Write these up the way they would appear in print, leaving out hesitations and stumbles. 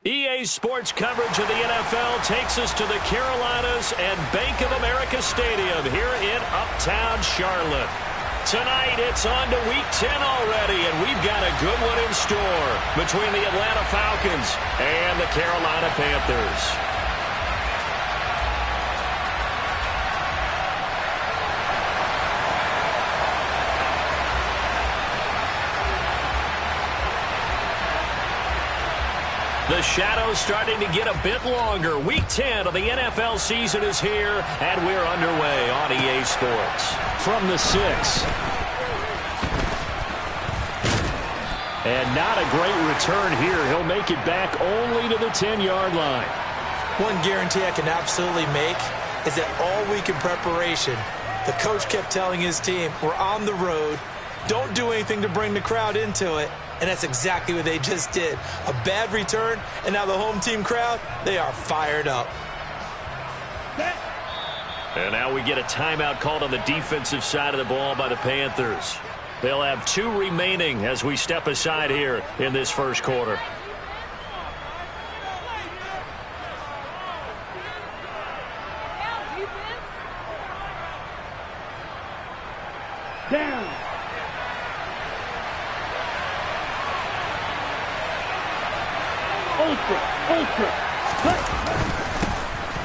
EA Sports coverage of the NFL takes us to the Carolinas and Bank of America Stadium here in Uptown Charlotte. Tonight, it's on to Week 10 already, and we've got a good one in store between the Atlanta Falcons and the Carolina Panthers. The shadow's starting to get a bit longer. Week 10 of the NFL season is here, and we're underway on EA Sports. From the 6. And not a great return here. He'll make it back only to the 10-yard line. One guarantee I can absolutely make is that all week in preparation, the coach kept telling his team, we're on the road, don't do anything to bring the crowd into it. And that's exactly what they just did. A bad return, and now the home team crowd, they are fired up. And now we get a timeout called on the defensive side of the ball by the Panthers. They'll have 2 remaining as we step aside here in this first quarter. Down. Ultra.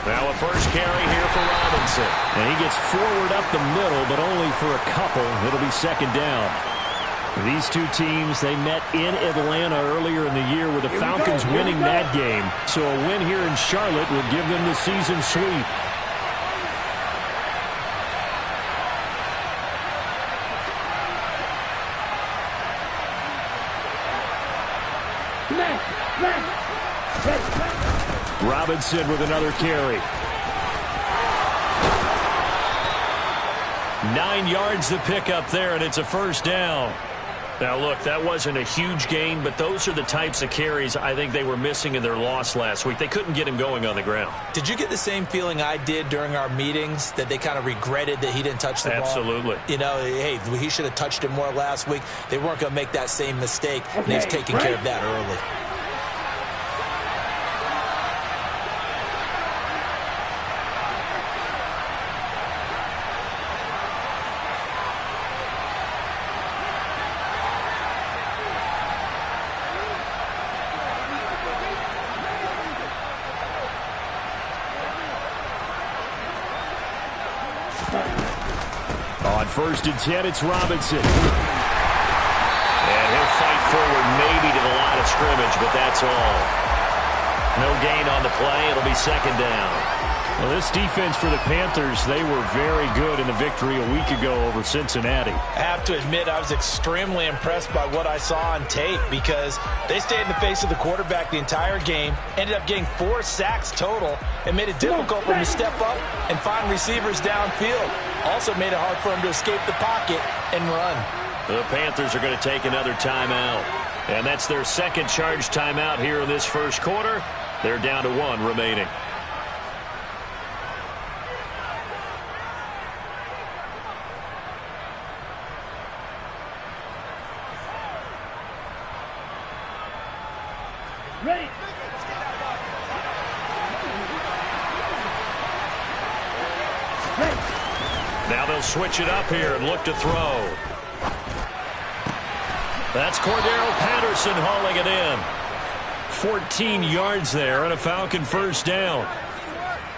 Now a first carry here for Robinson. And he gets forward up the middle, but only for a couple. It'll be second down. These two teams, they met in Atlanta earlier in the year with the Falcons winning that game. So a win here in Charlotte will give them the season sweep. Robinson with another carry. 9 yards to pick up there, and it's a first down. Now, look, that wasn't a huge gain, but those are the types of carries I think they were missing in their loss last week. They couldn't get him going on the ground. Did you get the same feeling I did during our meetings, that they kind of regretted that he didn't touch the ball? Absolutely. You know, hey, he should have touched it more last week. They weren't going to make that same mistake, and he's taking care of that early. On 1st and 10, it's Robinson. And he'll fight forward maybe to the line of scrimmage, but that's all. No gain on the play. It'll be second down. Well, this defense for the Panthers, they were very good in the victory a week ago over Cincinnati. I have to admit, I was extremely impressed by what I saw on tape because they stayed in the face of the quarterback the entire game, ended up getting 4 sacks total, and made it difficult for him to step up and find receivers downfield. Also made it hard for him to escape the pocket and run. The Panthers are going to take another timeout. And that's their second charge timeout here in this first quarter. They're down to 1 remaining. Ready. Now they'll switch it up here and look to throw. That's Cordero Patterson hauling it in. 14 yards there and a Falcon first down.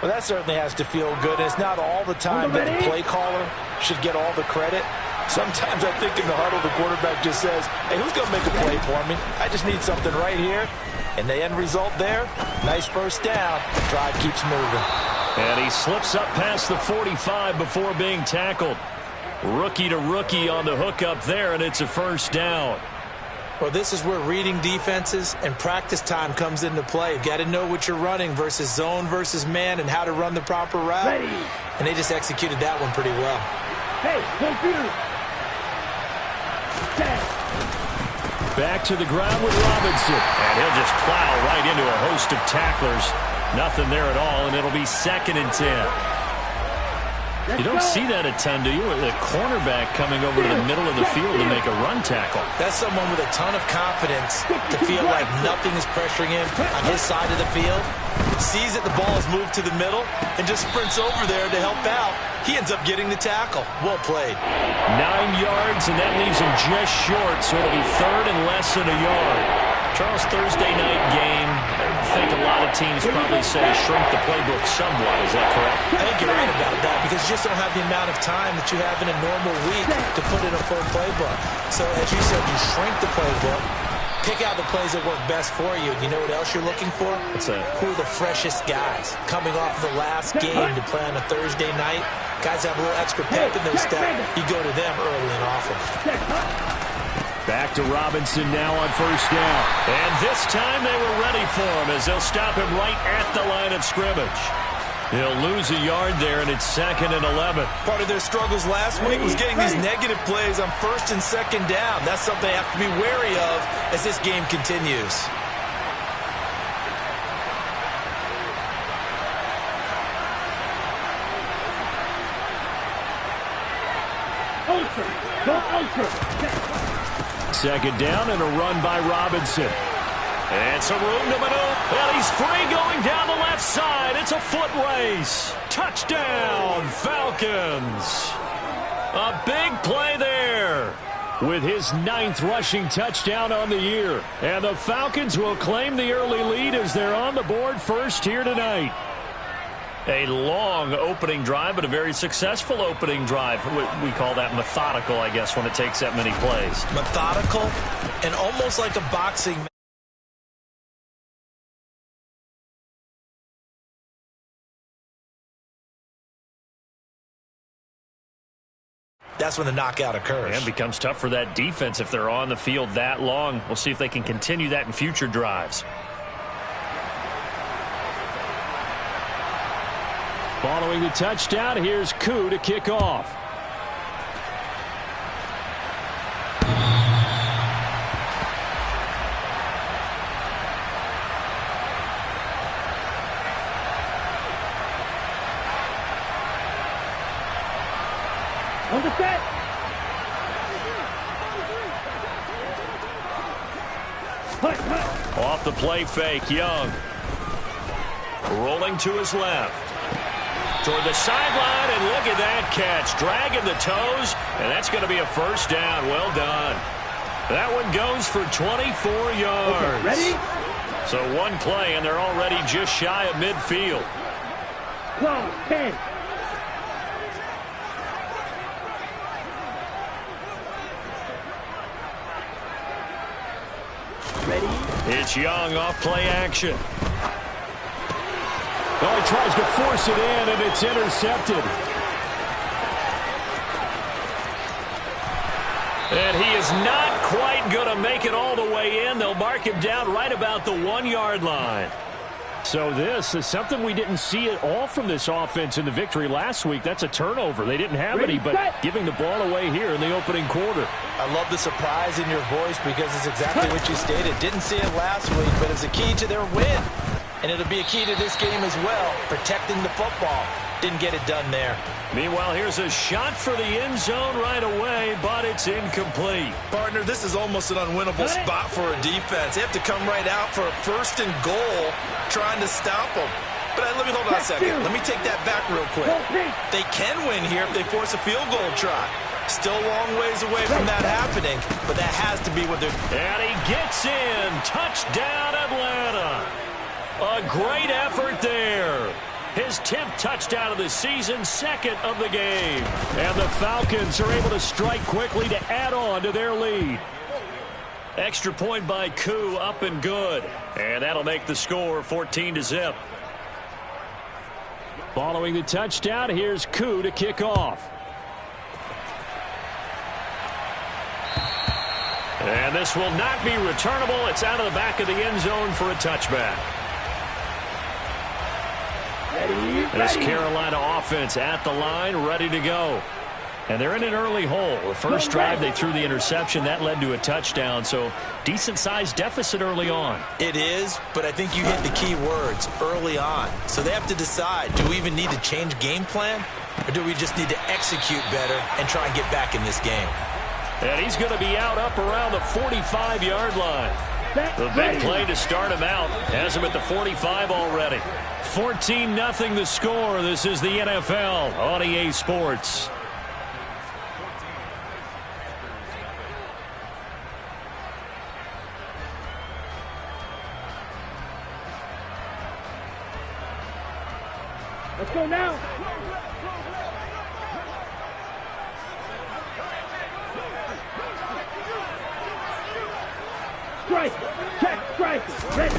Well, that certainly has to feel good. It's not all the time that the play caller should get all the credit. Sometimes I think in the huddle the quarterback just says, hey, who's going to make a play for me? I just need something right here. And the end result there, nice first down. Drive keeps moving. And he slips up past the 45 before being tackled. Rookie to rookie on the hook up there, and it's a first down. Well, this is where reading defenses and practice time comes into play. You've got to know what you're running versus zone versus man and how to run the proper route. Ready. And they just executed that one pretty well. Hey, computer. Back to the ground with Robinson. And he'll just plow right into a host of tacklers. Nothing there at all, and it'll be 2nd and 10. You don't see that a ton, do you? With a cornerback coming over to the middle of the field to make a run tackle. That's someone with a ton of confidence to feel like nothing is pressuring him on his side of the field. Sees that the ball is moved to the middle and just sprints over there to help out. He ends up getting the tackle. Well played. 9 yards, and that leaves him just short, so it'll be third and less than a yard. Charles, Thursday night game, I think a lot of teams probably say shrink the playbook somewhat. Is that correct? I think you're right about that because you just don't have the amount of time that you have in a normal week to put in a full playbook. So as you said, you shrink the playbook, pick out the plays that work best for you. You know what else you're looking for? What's that? Who are the freshest guys coming off of the last game to play on a Thursday night? Guys have a little extra pep in their step. You go to them early and often. Back to Robinson now on first down. And this time they were ready for him as they'll stop him right at the line of scrimmage. He'll lose a yard there, and it's 2nd and 11. Part of their struggles last week was getting these negative plays on 1st and 2nd down. That's something they have to be wary of as this game continues. Ultra. Go ultra. 2nd down and a run by Robinson. And some room to maneuver. And he's free going down the left side. It's a foot race. Touchdown, Falcons. A big play there with his 9th rushing touchdown on the year. And the Falcons will claim the early lead as they're on the board first here tonight. A long opening drive, but a very successful opening drive. We call that methodical, I guess, when it takes that many plays. Methodical and almost like a boxing. That's when the knockout occurs. And becomes tough for that defense if they're on the field that long. We'll see if they can continue that in future drives. Following the touchdown, here's Koo to kick off. On the set. Off the play fake, Young. Rolling to his left. Toward the sideline, and look at that catch. Dragging the toes, and that's going to be a first down. Well done. That one goes for 24 yards. Okay, ready? So one play, and they're already just shy of midfield. 12, 10. Ready? It's Young off play action. Oh, he tries to force it in, and it's intercepted. And he is not quite going to make it all the way in. They'll mark him down right about the 1-yard line. So this is something we didn't see at all from this offense in the victory last week. That's a turnover. They didn't have any, but giving the ball away here in the opening quarter. I love the surprise in your voice because it's exactly what you stated. Didn't see it last week, but it's a key to their win. And it'll be a key to this game as well, protecting the football. Didn't get it done there. Meanwhile, here's a shot for the end zone right away, but it's incomplete. Partner, this is almost an unwinnable spot for a defense. They have to come right out for a 1st and goal trying to stop them. But let me hold on a second. Let me take that back real quick. They can win here if they force a field goal try. Still a long ways away from that happening, but that has to be what they're... And he gets in. Touchdown, Atlanta. A great effort there. His 10th touchdown of the season, 2nd of the game. And the Falcons are able to strike quickly to add on to their lead. Extra point by Koo, up and good. And that'll make the score 14-0. Following the touchdown, here's Koo to kick off. And this will not be returnable. It's out of the back of the end zone for a touchback. This Carolina offense at the line, ready to go. And they're in an early hole. The first drive, they threw the interception. That led to a touchdown, so decent-sized deficit early on. It is, but I think you hit the key words, early on. So they have to decide, do we even need to change game plan? Or do we just need to execute better and try and get back in this game? And he's going to be out up around the 45-yard line. The big play to start him out has him at the 45 already. 14-0 the score. This is the NFL on EA Sports. Let's go now. Strike. Check. Strike. Ready.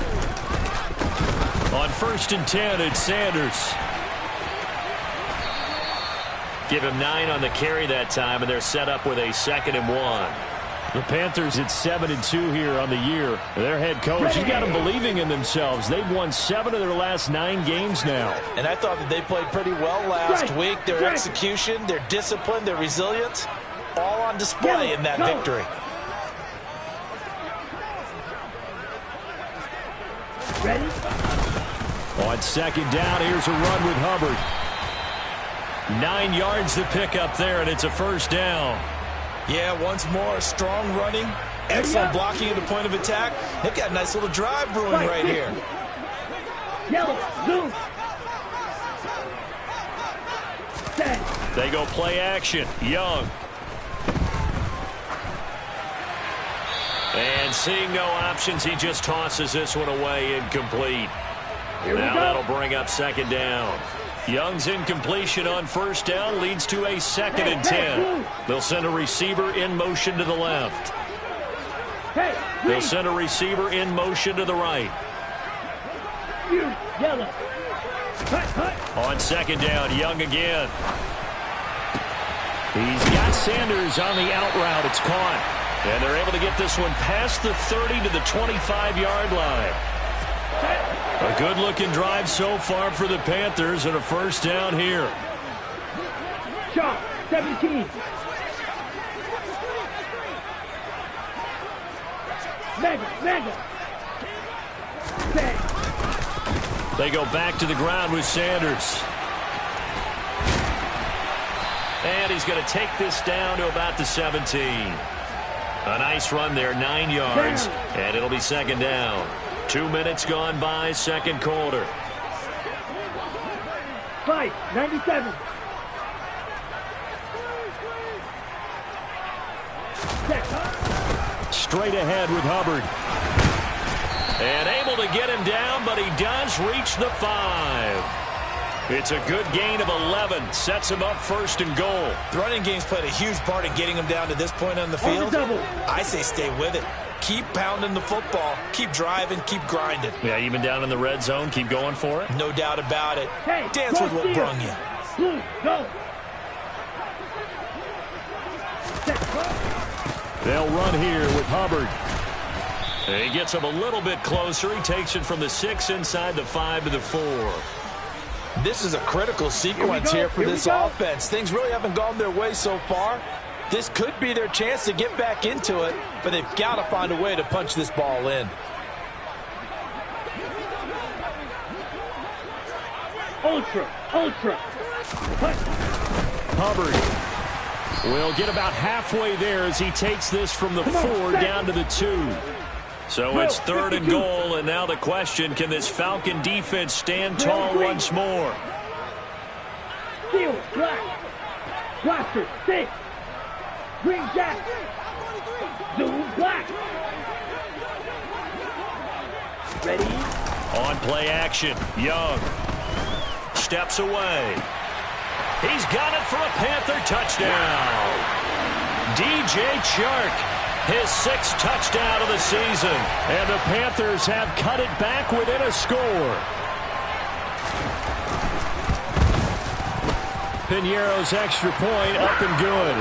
On 1st and 10, it's Sanders. Give him 9 on the carry that time, and they're set up with a 2nd and 1. The Panthers at 7-2 here on the year. Their head coach, he's got them believing in themselves. They've won 7 of their last 9 games now. And I thought that they played pretty well last week. Their execution, their discipline, their resilience, all on display in that victory. Ready? On 2nd down, here's a run with Hubbard. 9 yards to pick up there, and it's a 1st down. Yeah, once more, strong running, excellent blocking at the point of attack. They've got a nice little drive brewing right here. Yellow, blue. Set. They go play action. Young. And seeing no options, he just tosses this one away, incomplete. Now that'll bring up 2nd down. Young's incompletion on 1st down leads to a 2nd and 10. They'll send a receiver in motion to the left. They'll send a receiver in motion to the right. Yellow. On 2nd down, Young again. He's got Sanders on the out route. It's caught. And they're able to get this one past the 30 to the 25-yard line. A good-looking drive so far for the Panthers, and a 1st down here. Shot, 17. Mega. Set. They go back to the ground with Sanders. And he's going to take this down to about the 17. A nice run there, 9 yards, and it'll be 2nd down. 2 minutes gone by, 2nd quarter. 97. Straight ahead with Hubbard. And able to get him down, but he does reach the 5. It's a good gain of 11. Sets him up 1st and goal. The running game's played a huge part in getting him down to this point on the field. I say stay with it. Keep pounding the football. Keep driving. Keep grinding. Yeah, even down in the red zone, keep going for it. No doubt about it. Hey, dance with what brung you. Blue, go. They'll run here with Hubbard. He gets him a little bit closer. He takes it from the 6 inside the 5 to the 4. This is a critical sequence here for this offense. Things really haven't gone their way so far. This could be their chance to get back into it, but they've got to find a way to punch this ball in. Ultra. Hubbard will get about halfway there as he takes this from the 4 down to the 2. So it's 3rd and goal, and now the question, can this Falcon defense stand tall once more? Steel, black. Blaster, 6. Green jack. Zoom, black. Ready? On play action, Young. Steps away. He's got it for a Panther touchdown. DJ Chark. His 6th touchdown of the season. And the Panthers have cut it back within a score. Piñeiro's extra point up and good.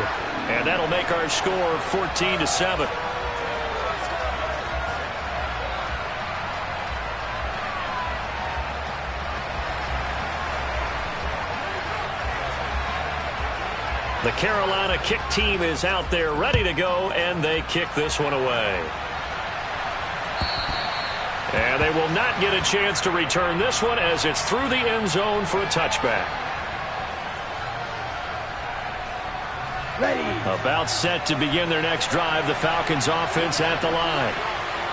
And that'll make our score 14-7. The Carolina kick team is out there ready to go, and they kick this one away. And they will not get a chance to return this one as it's through the end zone for a touchback. Ready. About set to begin their next drive. The Falcons offense at the line.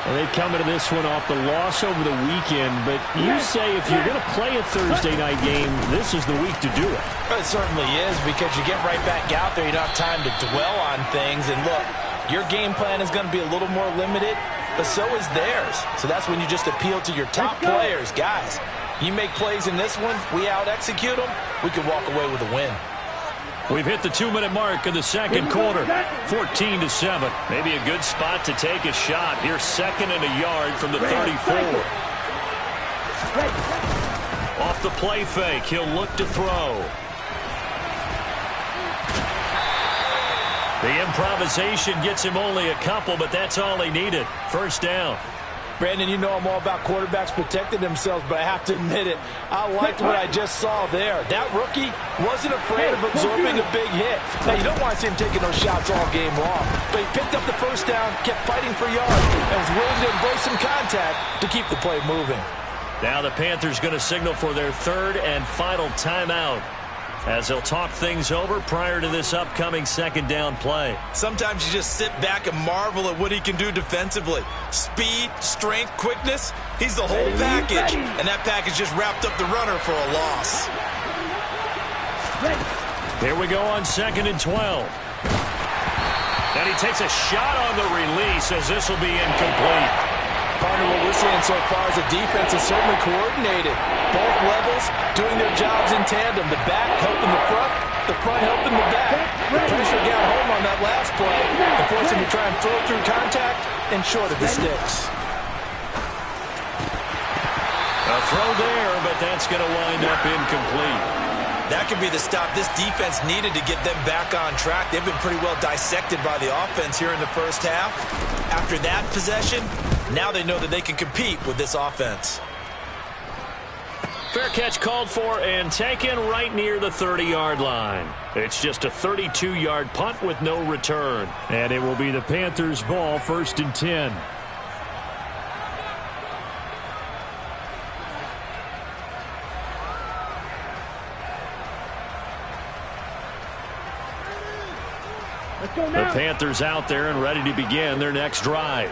And they come into this one off the loss over the weekend, but you say if you're going to play a Thursday night game, this is the week to do it. Well, it certainly is, because you get right back out there. You don't have time to dwell on things. And look, your game plan is going to be a little more limited, but so is theirs. So that's when you just appeal to your top players. Guys, you make plays in this one, we out-execute them, we can walk away with a win. We've hit the 2-minute mark of the second quarter. 14-7. Maybe a good spot to take a shot. Here's 2nd and a yard from the 34. Off the play fake, he'll look to throw. The improvisation gets him only a couple, but that's all he needed. First down. Brandon, you know I'm all about quarterbacks protecting themselves, but I have to admit it, I liked what I just saw there. That rookie wasn't afraid of absorbing a big hit. Now, you don't want to see him taking those shots all game long, but he picked up the first down, kept fighting for yards, and was willing to embrace some contact to keep the play moving. Now the Panthers going to signal for their 3rd and final timeout, as they'll talk things over prior to this upcoming 2nd down play. Sometimes you just sit back and marvel at what he can do defensively. Speed, strength, quickness, he's the whole package. And that package just wrapped up the runner for a loss. Here we go on 2nd and 12. And he takes a shot on the release, as this will be incomplete. Partner, what we're seeing so far is the defense is certainly coordinated. Both levels doing their jobs in tandem. The back helping the front helping the back. The pressure got home on that last play, and forced him to try and throw through contact and short of the sticks. A throw there, but that's going to wind up incomplete. That could be the stop this defense needed to get them back on track. They've been pretty well dissected by the offense here in the first half. After that possession, now they know that they can compete with this offense. Fair catch called for and taken right near the 30-yard line. It's just a 32-yard punt with no return. And it will be the Panthers' ball, 1st and 10. The Panthers out there and ready to begin their next drive.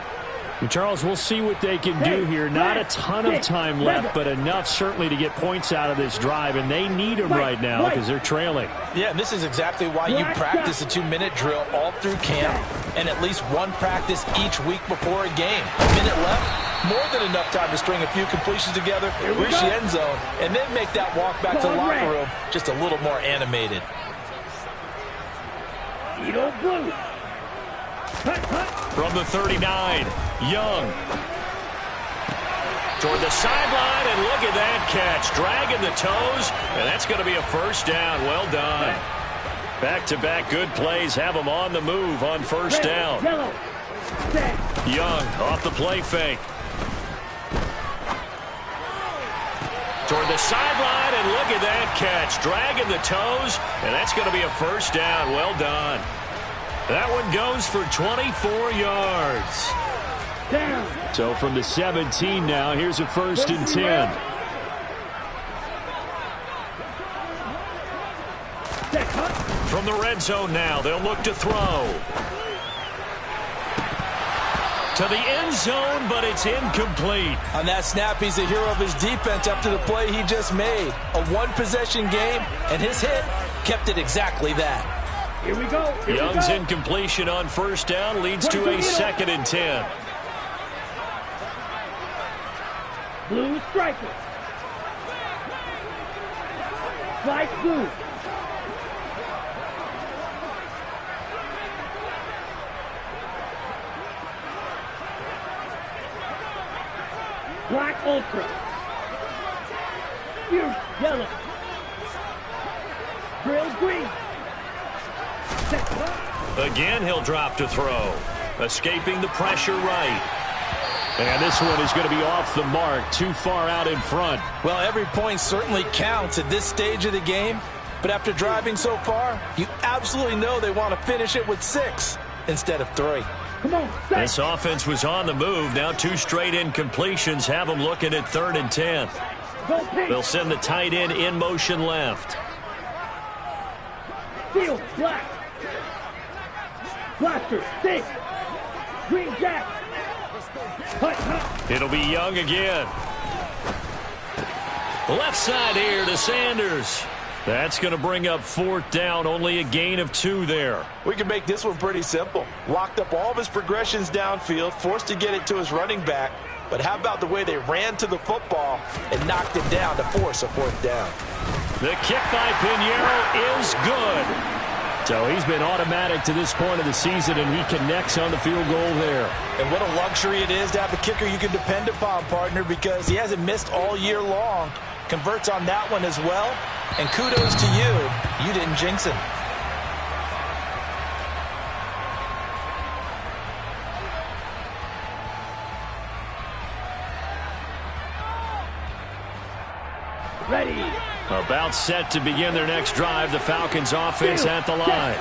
And Charles, we'll see what they can do here. Not a ton of time left, but enough certainly to get points out of this drive, and they need them right now because they're trailing. Yeah, and this is exactly why you practice a 2-minute drill all through camp and at least one practice each week before a game. A minute left, more than enough time to string a few completions together, reach the end zone, and then make that walk back to the locker room just a little more animated. Blue. From the 39, Young. Toward the sideline, and look at that catch. Dragging the toes, and that's going to be a first down. Well done. Back-to-back good plays have them on the move on first down. Young off the play fake. Toward the sideline, and look at that catch. Dragging the toes, and that's going to be a first down. Well done. That one goes for 24 yards. Down. So from the 17 now, here's a 1st and 10. From the red zone now, they'll look to throw. To the end zone, but it's incomplete. On that snap, he's a hero of his defense after the play he just made. A one-possession game, and his hit kept it exactly that. Here we go. Young's incompletion on first down leads to a 2nd and 10. Blue striker. Slide blue. Black ultra. Fierce yellow. Grill green. Again, he'll drop to throw. Escaping the pressure right. And this one is going to be off the mark, too far out in front. Well, every point certainly counts at this stage of the game. But after driving so far, you absolutely know they want to finish it with 6 instead of 3. Come on, this offense was on the move. Now 2 straight incompletions have them looking at 3rd and 10. They'll send the tight end in motion left. Field black. Blaster, 6. Green Jack. Hut, hut. It'll be Young again. Left side here to Sanders. That's going to bring up 4th down, only a gain of 2 there. We can make this one pretty simple. Locked up all of his progressions downfield, forced to get it to his running back. But how about the way they ran to the football and knocked him down to force a 4th down? The kick by Pinheiro is good. So he's been automatic to this point of the season, and he connects on the field goal there. And what a luxury it is to have a kicker you can depend upon, partner, because he hasn't missed all year long. Converts on that one as well. And kudos to you. You didn't jinx him. Ready. About set to begin their next drive. The Falcons offense at the line.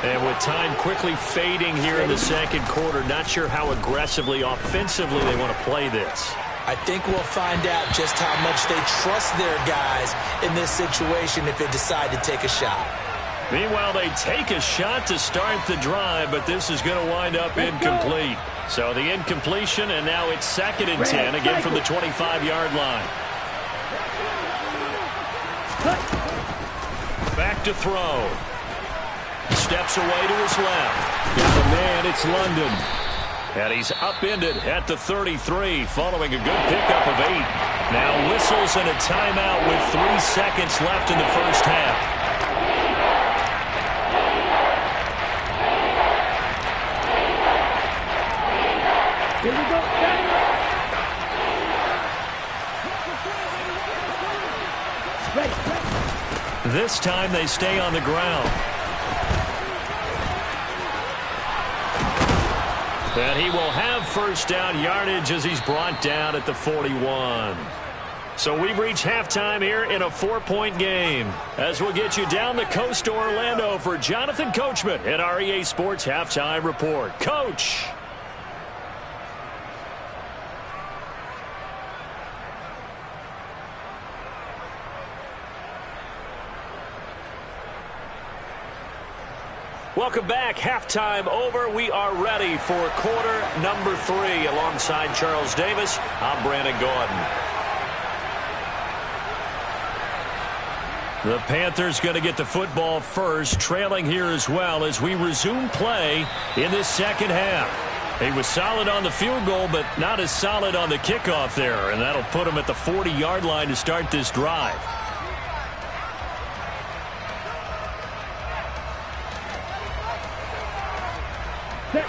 And with time quickly fading here in the second quarter, not sure how aggressively, offensively they want to play this. I think we'll find out just how much they trust their guys in this situation if they decide to take a shot. Meanwhile, they take a shot to start the drive, but this is going to wind up incomplete. So the incompletion, and now it's 2nd and 10, again from the 25-yard line. Back to throw. Steps away to his left. Got a man, it's London. And he's upended at the 33 following a good pickup of 8. Now whistles and a timeout with 3 seconds left in the first half. Here we go. Ready. This time they stay on the ground. And he will have 1st down yardage as he's brought down at the 41. So we've reached halftime here in a 4-point game. As we'll get you down the coast to Orlando for Jonathan Coachman at our EA Sports Halftime Report. Coach! Welcome back. Halftime over. We are ready for quarter number 3. Alongside Charles Davis, I'm Brandon Gordon. The Panthers going to get the football first, trailing here as well as we resume play in this second half. He was solid on the field goal, but not as solid on the kickoff there, and that'll put him at the 40-yard line to start this drive.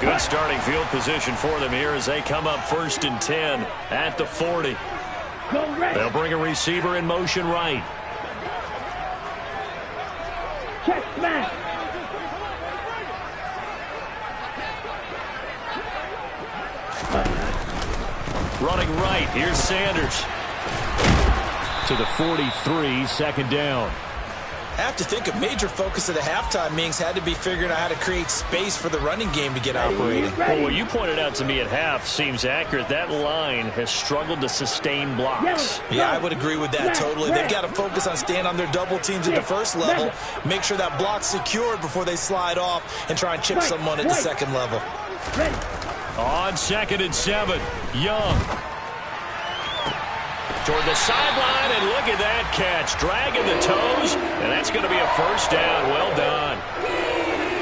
Good starting field position for them here as they come up 1st and 10 at the 40. They'll bring a receiver in motion right. Check smash. Running right, here's Sanders. To the 43, 2nd down. I have to think a major focus of the halftime meetings had to be figuring out how to create space for the running game to get operating. Well, what you pointed out to me at half seems accurate. That line has struggled to sustain blocks. Yeah, I would agree with that totally. They've got to focus on staying on their double teams at the first level, make sure that block's secured before they slide off and try and chip someone at the second level. On 2nd and 7, Young. Toward the sideline, and look at that catch. Dragging the toes, and that's going to be a 1st down. Well done.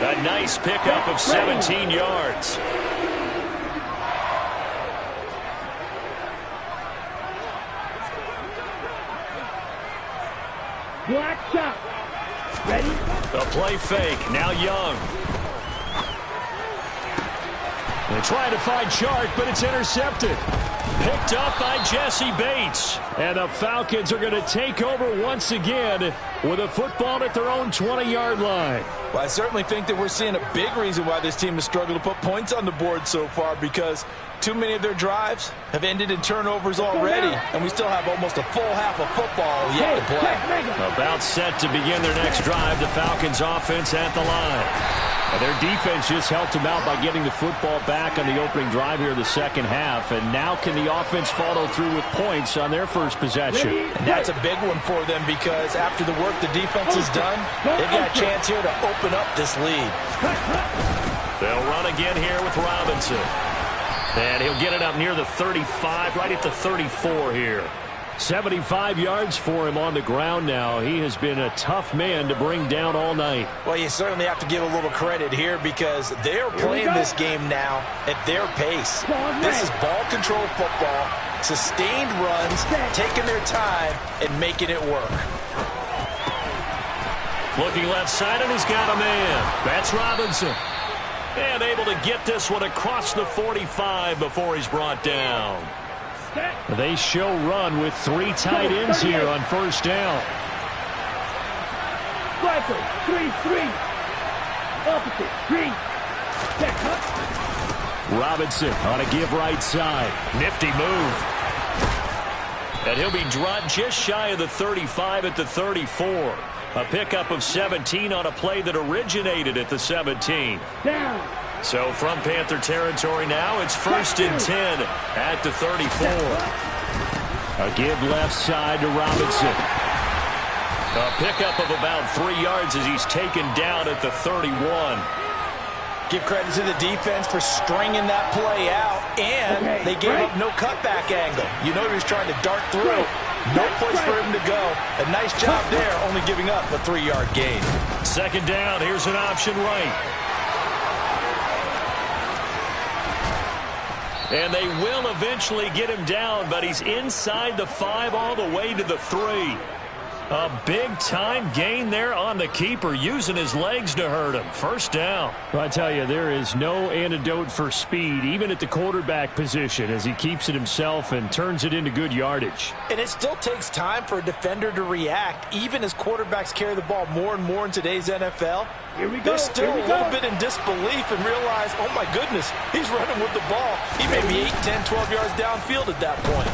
A nice pickup of 17 yards. Black shot. Ready? A play fake. Now Young. They try to find Chark, but it's intercepted. Picked up by Jesse Bates. And the Falcons are going to take over once again with a football at their own 20-yard line. Well, I certainly think that we're seeing a big reason why this team has struggled to put points on the board so far, because too many of their drives have ended in turnovers already, and we still have almost a full half of football yet to play. About set to begin their next drive, the Falcons offense at the line. And their defense just helped them out by getting the football back on the opening drive here in the second half. And now can the offense follow through with points on their first possession? And that's a big one for them, because after the work the defense has done, they've got a chance here to open up this lead. They'll run again here with Robinson. And he'll get it up near the 35, right at the 34 here. 75 yards for him on the ground now. He has been a tough man to bring down all night. Well, you certainly have to give a little credit here because they're playing this game now at their pace. This is ball control football, sustained runs, taking their time, and making it work. Looking left side, and he's got a man. That's Robinson. And able to get this one across the 45 before he's brought down. They show run with 3 tight ends here on first down. Striker, 3-3. Opposite, 3. Check, huh? Robinson on a give right side. Nifty move. And he'll be dropped just shy of the 35 at the 34. A pickup of 17 on a play that originated at the 17. Down. So from Panther territory now, it's 1st and 10 at the 34. A give left side to Robinson. A pickup of about 3 yards as he's taken down at the 31. Give credit to the defense for stringing that play out, and they gave up no cutback angle. You know he was trying to dart through. No place for him to go. A nice job there, only giving up a 3-yard gain. 2nd down, here's an option right. And they will eventually get him down, but he's inside the 5 all the way to the 3. A big-time gain there on the keeper, using his legs to hurt him. 1st down. Well, I tell you, there is no antidote for speed, even at the quarterback position, as he keeps it himself and turns it into good yardage. And it still takes time for a defender to react, even as quarterbacks carry the ball more and more in today's NFL. They're still a little bit in disbelief and realize, oh my goodness, he's running with the ball. He may be 8, 10, 12 yards downfield at that point.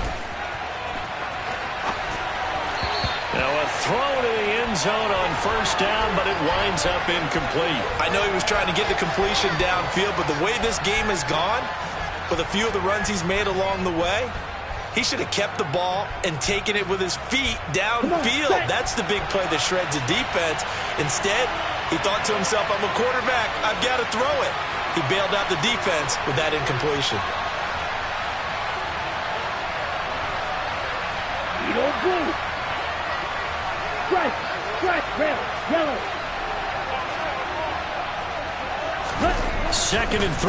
Now a throw to the end zone on 1st down, but it winds up incomplete. I know he was trying to get the completion downfield, but the way this game has gone, with a few of the runs he's made along the way, he should have kept the ball and taken it with his feet downfield. That's the big play that shreds the defense. Instead, he thought to himself, I'm a quarterback, I've got to throw it. He bailed out the defense with that incompletion. Blue. Strike, red, yellow. 2nd and 3.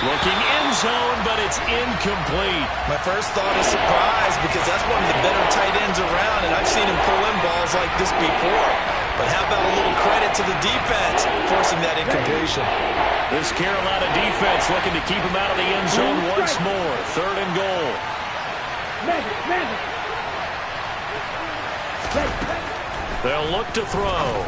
Looking end zone, but it's incomplete. My first thought is surprise because that's one of the better tight ends around, and I've seen him pull in balls like this before. But how about a little credit to the defense forcing that incompletion? This Carolina defense looking to keep him out of the end zone once more. 3rd and goal. They'll look to throw.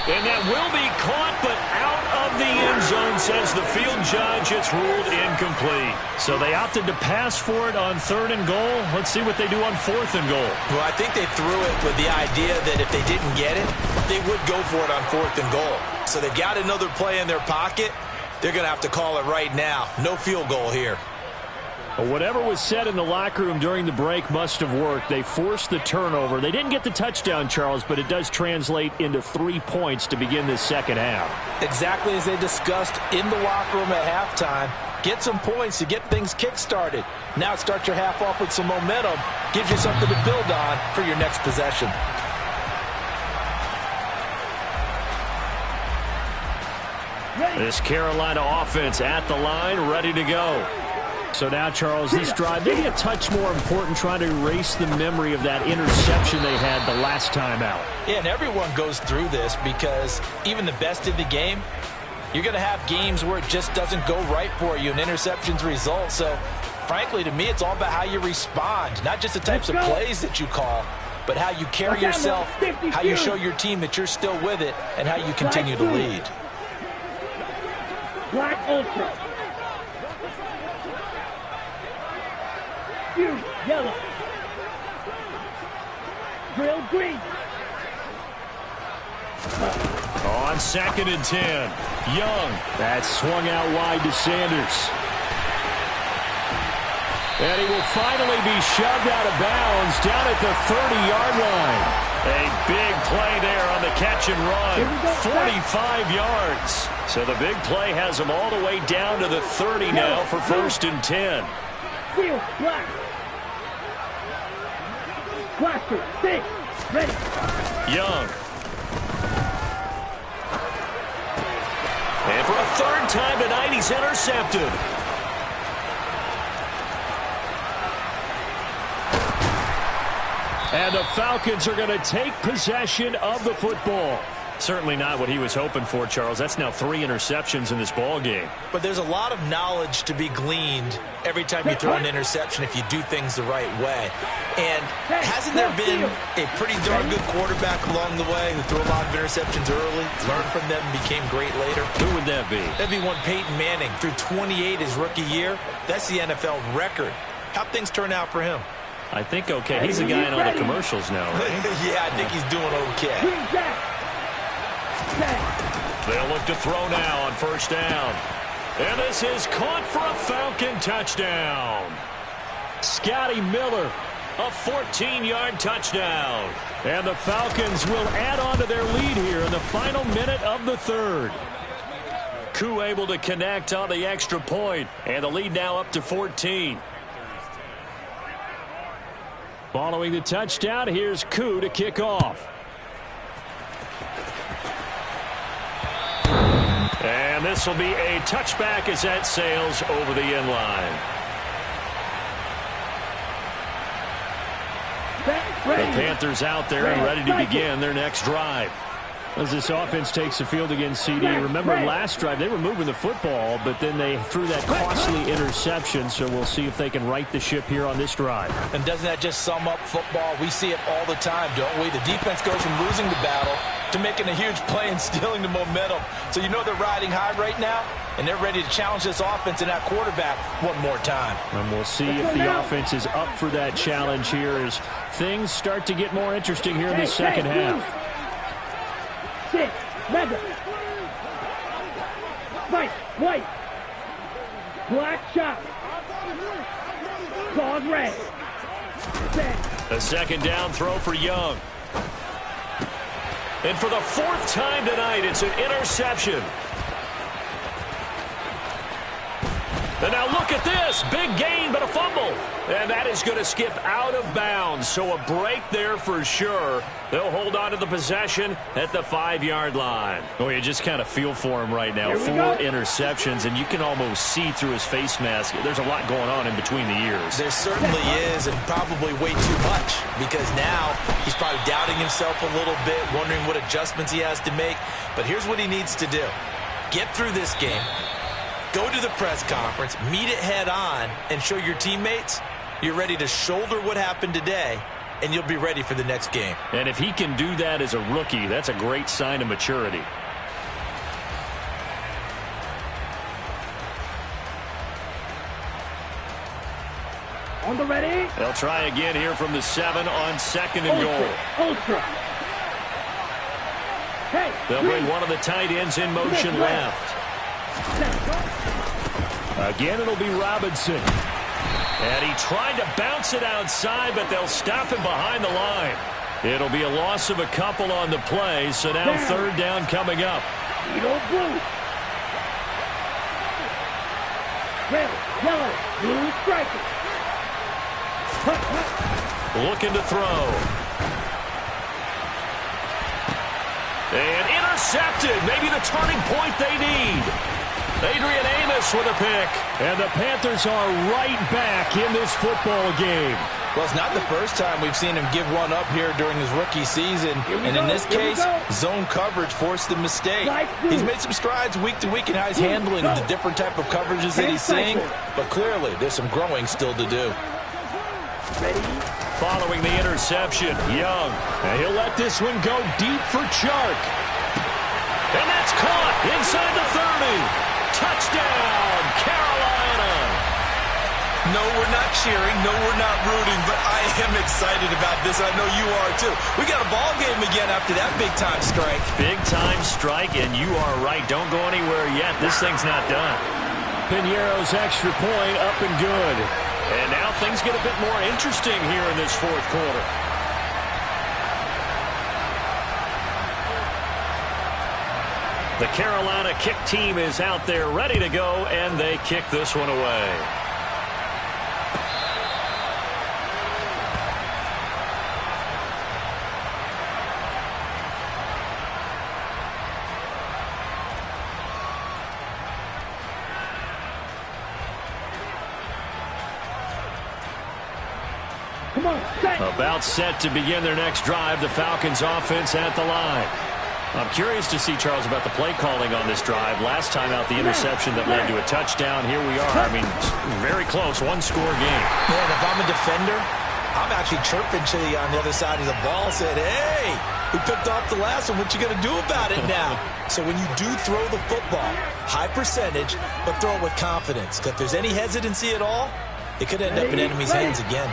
And that will be caught, but out of the end zone, says the field judge. It's ruled incomplete. So they opted to pass for it on 3rd and goal. Let's see what they do on 4th and goal. Well, I think they threw it with the idea that if they didn't get it, they would go for it on 4th and goal. So they've got another play in their pocket. They're going to have to call it right now. No field goal here. Well, whatever was said in the locker room during the break must have worked. They forced the turnover. They didn't get the touchdown, Charles, but it does translate into 3 points to begin this 2nd half. Exactly as they discussed in the locker room at halftime. Get some points to get things kick-started. Now start your half off with some momentum. Gives you something to build on for your next possession. This Carolina offense at the line, ready to go. So now, Charles, this drive, maybe a touch more important, trying to erase the memory of that interception they had the last time out. Yeah, and everyone goes through this because even the best in the game, you're going to have games where it just doesn't go right for you and interceptions result. So, frankly, to me, it's all about how you respond, not just the types of plays that you call, but how you carry yourself, how you show your team that you're still with it, and how you continue to lead. Black Ultra. Yellow. Grill green. On 2nd and 10. Young. That swung out wide to Sanders. And he will finally be shoved out of bounds down at the 30-yard line. A big play there on the catch and run. 45 yards. So the big play has them all the way down to the 30 now for 1st and 10. Field, black. Blaster, 6, ready. Young. And for a 3rd time tonight, he's intercepted. And the Falcons are going to take possession of the football. Certainly not what he was hoping for, Charles. That's now 3 interceptions in this ball game. But there's a lot of knowledge to be gleaned every time you throw an interception if you do things the right way. And hasn't there been a pretty darn good quarterback along the way who threw a lot of interceptions early, learned from them, and became great later? Who would that be? That'd be one Peyton Manning. Threw 28 his rookie year. That's the NFL record. How'd things turn out for him? I think okay. He's the guy in all the commercials now, right? Yeah, I think he's doing okay. They'll look to throw now on 1st down. And this is caught for a Falcon touchdown. Scotty Miller, a 14-yard touchdown. And the Falcons will add on to their lead here in the final minute of the 3rd. Koo able to connect on the extra point, and the lead now up to 14. Following the touchdown, here's Koo to kick off. And this will be a touchback as that sails over the end line. The Panthers out there and ready to begin their next drive. As this offense takes the field against CD, remember last drive they were moving the football, but then they threw that costly interception, so we'll see if they can right the ship here on this drive. And doesn't that just sum up football? We see it all the time, don't we? The defense goes from losing the battle to making a huge play and stealing the momentum. So you know they're riding high right now, and they're ready to challenge this offense and that quarterback one more time. And we'll see if the offense is up for that challenge here as things start to get more interesting here in the second half. 6, red. Fight, white. Black shot. Called red. A 2nd down throw for Young. And for the 4th time tonight, it's an interception. And now look at this. Big gain, but a fumble. And that is going to skip out of bounds. So a break there for sure. They'll hold on to the possession at the 5-yard line. Oh, you just kind of feel for him right now. 4 interceptions, and you can almost see through his face mask. There's a lot going on in between the ears. There certainly is, and probably way too much, because now he's probably doubting himself a little bit, wondering what adjustments he has to make. But here's what he needs to do. Get through this game. Go to the press conference, meet it head on, and show your teammates you're ready to shoulder what happened today, and you'll be ready for the next game. And if he can do that as a rookie, that's a great sign of maturity. On the ready. They'll try again here from the 7 on 2nd and goal. Ultra. Hey, they'll bring one of the tight ends in motion left. Again, it'll be Robinson. And he tried to bounce it outside, but they'll stop him behind the line. It'll be a loss of a couple on the play, so now 3rd down coming up. Blue. Red, yellow, blue striker. Looking to throw. And intercepted. Maybe the turning point they need. Adrian Amos with a pick. And the Panthers are right back in this football game. Well, it's not the first time we've seen him give one up here during his rookie season. And in this case, zone coverage forced the mistake. He's made some strides week to week in how he's handling the different type of coverages that he's seeing. But clearly, there's some growing still to do. Following the interception, Young. And he'll let this one go deep for Chark. And that's caught inside the 30. Touchdown, Carolina. No, we're not cheering. No, we're not rooting. But I am excited about this. I know you are, too. We got a ball game again after that big-time strike. Big-time strike, and you are right. Don't go anywhere yet. This thing's not done. Piñeiro's extra point up and good. And now things get a bit more interesting here in this 4th quarter. The Carolina kick team is out there ready to go, and they kick this one away. About set to begin their next drive. The Falcons offense at the line. I'm curious to see, Charles, about the play calling on this drive. Last time out, the interception that led to a touchdown. Here we are. I mean, very close, one-score game. Man, if I'm a defender, I'm actually chirping to you on the other side of the ball, saying, hey, we picked off the last one. What you going to do about it now? So when you do throw the football, high percentage, but throw it with confidence. Because if there's any hesitancy at all, it could end up in enemy's hands again.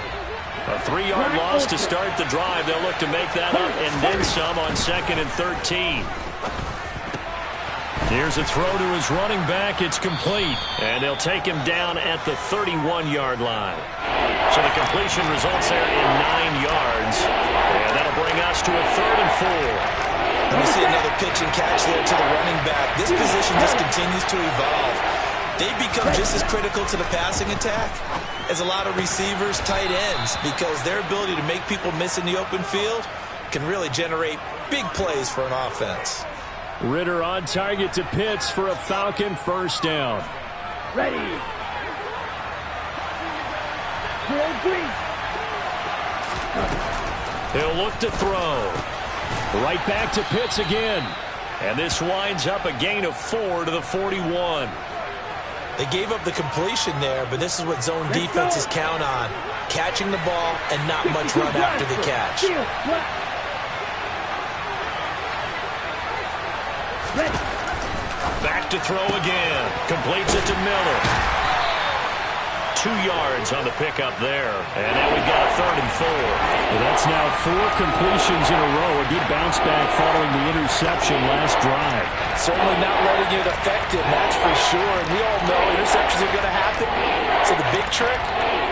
A 3-yard loss to start the drive. They'll look to make that up and then some on 2nd and 13. Here's a throw to his running back. It's complete. And they'll take him down at the 31-yard line. So the completion results there in 9 yards. And that'll bring us to a 3rd and 4. We see another pitch and catch there to the running back. This position just continues to evolve. They become just as critical to the passing attack as a lot of receivers, tight ends, because their ability to make people miss in the open field can really generate big plays for an offense. Ritter on target to Pitts for a Falcon first down. Ready. He'll look to throw. Right back to Pitts again. And this winds up a gain of 4 to the 41. They gave up the completion there, but this is what zone defenses count on. Catching the ball and not much run after the catch. Back to throw again. Completes it to Miller. 2 yards on the pickup there. And now we've got a 3rd and 4. Well, that's now 4 completions in a row. A good bounce back following the interception last drive. Certainly not letting it affect him, that's for sure. And we all know interceptions are going to happen. So the big trick,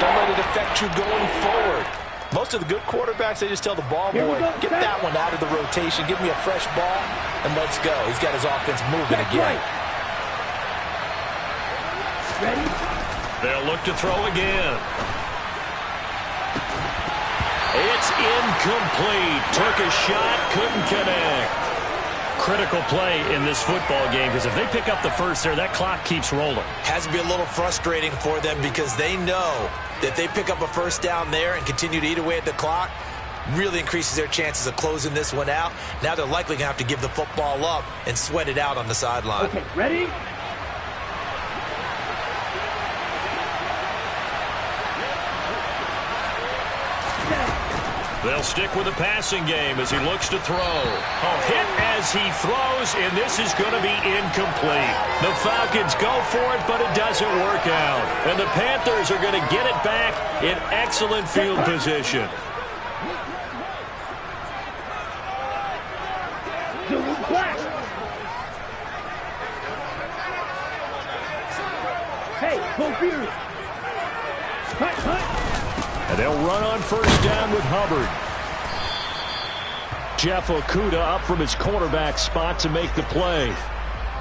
don't let it affect you going forward. Most of the good quarterbacks, they just tell the ball boy, get that one out of the rotation, give me a fresh ball, and let's go. He's got his offense moving again. Ready? They'll look to throw again. It's incomplete. Took a shot, couldn't connect. Critical play in this football game, because if they pick up the first there, that clock keeps rolling. Has to be a little frustrating for them because they know that they pick up a first down there and continue to eat away at the clock, really increases their chances of closing this one out. Now they're likely going to have to give the football up and sweat it out on the sideline. Okay, ready? They'll stick with the passing game as he looks to throw. A hit as he throws, and this is going to be incomplete. The Falcons go for it, but it doesn't work out. And the Panthers are going to get it back in excellent field position. Hey, go Beers. Cut. And they'll run on first down with Hubbard. Jeff Okudah up from his cornerback spot to make the play.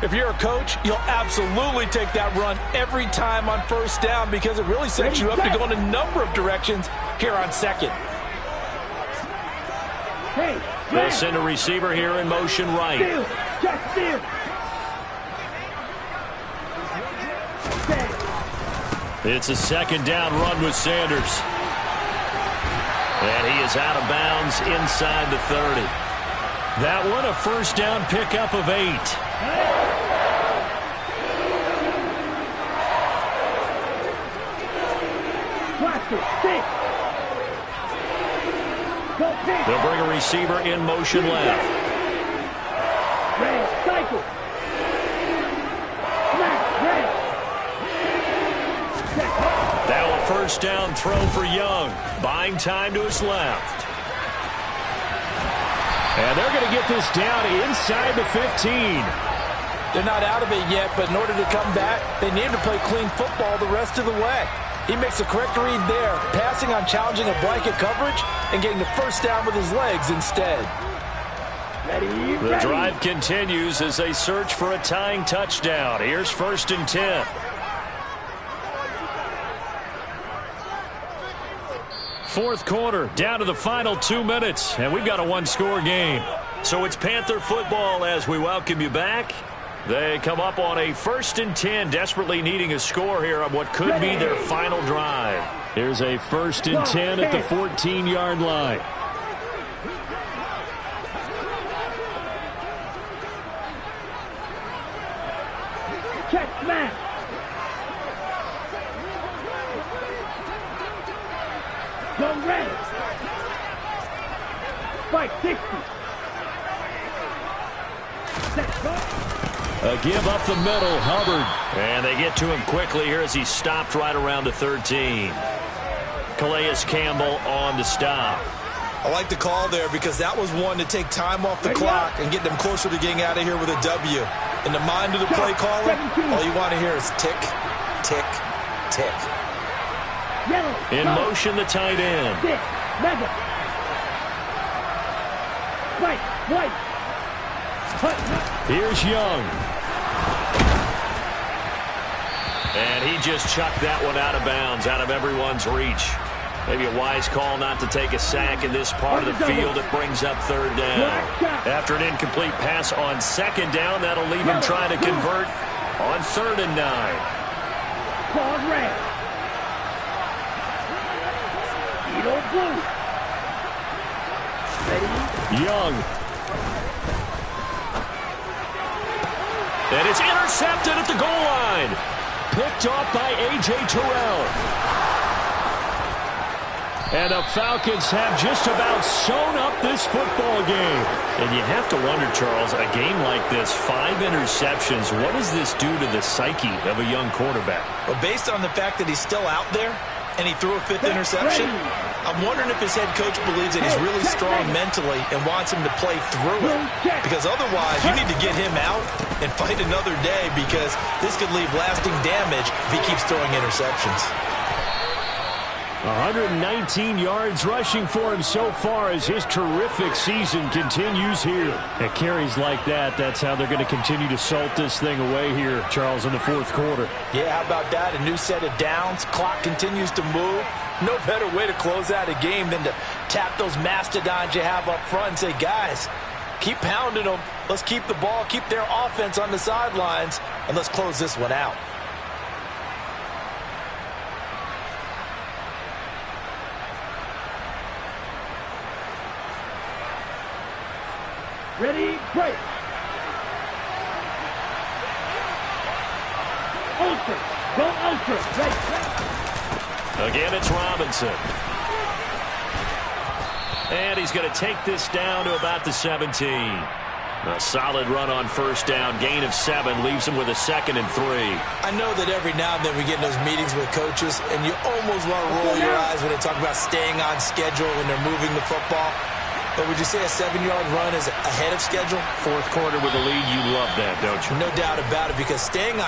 If you're a coach, you'll absolutely take that run every time on first down because it really sets you up to go in a number of directions here on second. Hey, they'll send a receiver here in motion right. Steal. It's a second down run with Sanders. And he is out of bounds inside the 30. That one a first down pickup of 8. They'll bring a receiver in motion left. Cycle. Now a first down throw for Young. Buying time to his left. And they're going to get this down inside the 15. They're not out of it yet, but in order to come back, they need to play clean football the rest of the way. He makes the correct read there, passing on challenging a blanket coverage and getting the first down with his legs instead. Ready, The ready. drive continues as they search for a tying touchdown. Here's 1st and 10. Fourth quarter, down to the final 2 minutes, and we've got a one-score game. So it's Panther football as we welcome you back. They come up on a 1st and 10, desperately needing a score here on what could be their final drive. Here's a 1st and 10 at the 14-yard line. Check smash. Go red. Spike 60. Set go. A give up the middle, Hubbard. And they get to him quickly here as he stopped right around the 13. Calais Campbell on the stop. I like the call there because that was one to take time off the clock and get them closer to getting out of here with a W. In the mind of the play caller, all you want to hear is tick, tick, tick. Yellow. In go. motion, the tight end. Stick. Mega. Spike. White. Hut. Here's Young. And he just chucked that one out of bounds, out of everyone's reach. Maybe a wise call not to take a sack in this part of the field. It brings up 3rd down. After an incomplete pass on 2nd down, that'll leave him trying to convert on 3rd and 9. Pause red. Edo blue. Ready. Young. And it's intercepted at the goal line. Picked off by A.J. Terrell. And the Falcons have just about sewn up this football game. And you have to wonder, Charles, a game like this, 5 interceptions, what does this do to the psyche of a young quarterback? But based on the fact that he's still out there and he threw a 5th interception, I'm wondering if his head coach believes that he's really strong mentally and wants him to play through it. Because otherwise, you need to get him out and fight another day because this could leave lasting damage if he keeps throwing interceptions. 119 yards rushing for him so far as his terrific season continues here. At carries like that, that's how they're going to continue to salt this thing away here, Charles, in the 4th quarter. Yeah, how about that? A new set of downs. Clock continues to move. No better way to close out a game than to tap those mastodons you have up front and say, guys, keep pounding them. Let's keep the ball, keep their offense on the sidelines, and let's close this one out. Ready, break. Ultra. Go ultra. Ready. Again, it's Robinson. And he's going to take this down to about the 17. A solid run on 1st down. Gain of 7 leaves him with a 2nd and 3. I know that every now and then we get in those meetings with coaches, and you almost want to roll your eyes when they talk about staying on schedule when they're moving the football. But would you say a 7-yard run is ahead of schedule? 4th quarter with a lead, you love that, don't you? No doubt about it, because staying on